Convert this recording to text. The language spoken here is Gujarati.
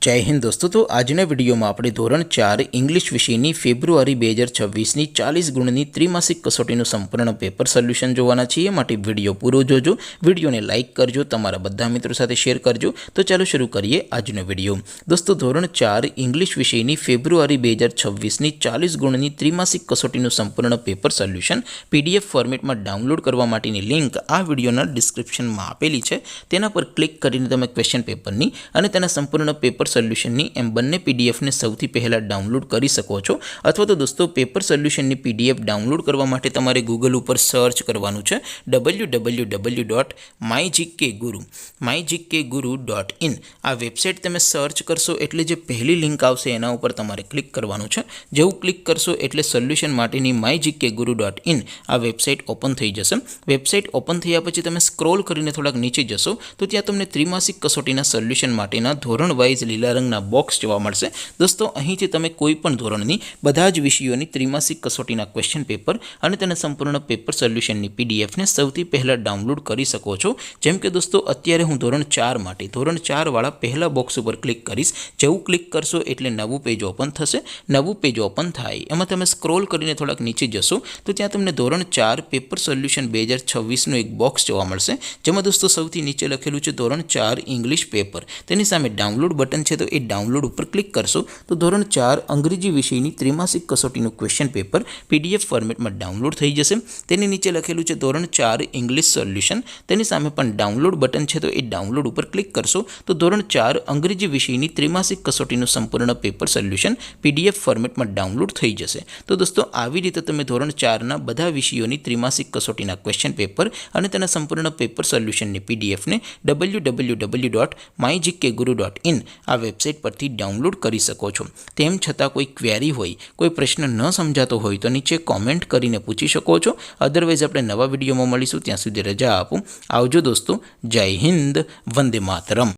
जय हिंद दोस्तों। तो આજના વિડીયોમાં આપણે ધોરણ 4 ઇંગ્લિશ વિષયની ફેબ્રુઆરી 2026ની 40 ગુણની ત્રિમાસિક કસોટીનું સંપૂર્ણ પેપર સોલ્યુશન જોવાના છીએ। માટે વિડીયો પૂરો જોજો, વિડીયોને લાઇક કરજો, તમારા બધા મિત્રો સાથે શેર કરજો। તો ચાલો શરૂ કરીએ આજનો વિડીયો। દોસ્તો ધોરણ 4 ઇંગ્લિશ વિષયની ફેબ્રુઆરી 2026ની 40 ગુણની ત્રિમાસિક કસોટીનું સંપૂર્ણ પેપર સોલ્યુશન પીડીએફ ફોર્મેટમાં ડાઉનલોડ કરવા માટેની લિંક આ વિડીયોના ડિસ્ક્રિપ્શનમાં આપેલી છે। તેના પર ક્લિક કરીને તમે ક્વેશ્ચન પેપરની અને તેના સંપૂર્ણ પેપર સોલ્યુશનની એમ બંને પીડીએફને સૌથી પહેલાં ડાઉનલોડ કરી શકો છો। અથવા તો દોસ્તો પેપર સોલ્યુશનની પીડીએફ ડાઉનલોડ કરવા માટે તમારે ગૂગલ ઉપર સર્ચ કરવાનું છે www.mygkguru.in। આ વેબસાઇટ તમે સર્ચ કરશો એટલે જે પહેલી લિંક આવશે એના ઉપર તમારે ક્લિક કરવાનું છે। જેવું ક્લિક કરશો એટલે સોલ્યુશન માટેની mygkguru.in આ વેબસાઇટ ઓપન થઈ જશે। વેબસાઇટ ઓપન થયા પછી તમે સ્ક્રોલ કરીને થોડાક નીચે જશો તો ત્યાં તમને ત્રિમાસિક કસોટીના સોલ્યુશન માટેના ધોરણ વાઇઝ લીલા રંગના બોક્સ જોવા મળશે। દોસ્તો અહીંથી તમે કોઈ પણ ધોરણની બધા જ વિષયોની ત્રિમાસિક કસોટીના ક્વેશ્ચન પેપર અને તેના સંપૂર્ણ પેપર સોલ્યુશનની પીડીએફને સૌથી પહેલાં ડાઉનલોડ કરી શકો છો। જેમ કે દોસ્તો અત્યારે હું ધોરણ 4 માટે ધોરણ 4 વાળા પહેલા બોક્સ ઉપર ક્લિક કરીશ। જેવું ક્લિક કરશો એટલે નવું પેજ ઓપન થશે। નવું પેજ ઓપન થાય એમાં તમે સ્ક્રોલ કરીને થોડાક નીચે જશો તો ત્યાં તમને ધોરણ 4 પેપર સોલ્યુશન 2026નું એક બોક્સ જોવા મળશે। જેમાં દોસ્તો સૌથી નીચે લખેલું છે ધોરણ 4 ઇંગ્લિશ પેપર, તેની સામે ડાઉનલોડ બટન છે તો એ ડાઉનલોડ ઉપર ક્લિક કરશો તો ધોરણ 4 અંગ્રેજી વિષયની ત્રિમાસિક કસોટીનું ક્વેશ્ચન પેપર પીડીએફ ફોર્મેટમાં ડાઉનલોડ થઈ જશે। તેની નીચે લખેલું છે ધોરણ 4 ઇંગ્લિશ સોલ્યુશન, તેની સામે પણ ડાઉનલોડ બટન છે તો એ ડાઉનલોડ ઉપર ક્લિક કરશો તો ધોરણ 4 અંગ્રેજી વિષયની ત્રિમાસિક કસોટીનું સંપૂર્ણ પેપર સોલ્યુશન પીડીએફ ફોર્મેટમાં ડાઉનલોડ થઈ જશે। તો દોસ્તો આવી રીતે તમે ધોરણ 4ના બધા વિષયોની ત્રિમાસિક કસોટીના ક્વેશ્ચન પેપર અને તેના સંપૂર્ણ પેપર સોલ્યુશનની પીડીએફને www.mygkguru.in આ વેબસાઇટ પરથી ડાઉનલોડ કરી શકો છો। તેમ છતાં કોઈ ક્વેરી હોય, કોઈ પ્રશ્ન ન સમજાતો હોય તો નીચે કોમેન્ટ કરીને પૂછી શકો છો। અદરવાઇઝ આપણે નવા વિડીયોમાં મળીશું, ત્યાં સુધી રજા આપો। આવજો દોસ્તો, જય હિન્દ, વંદે માતરમ।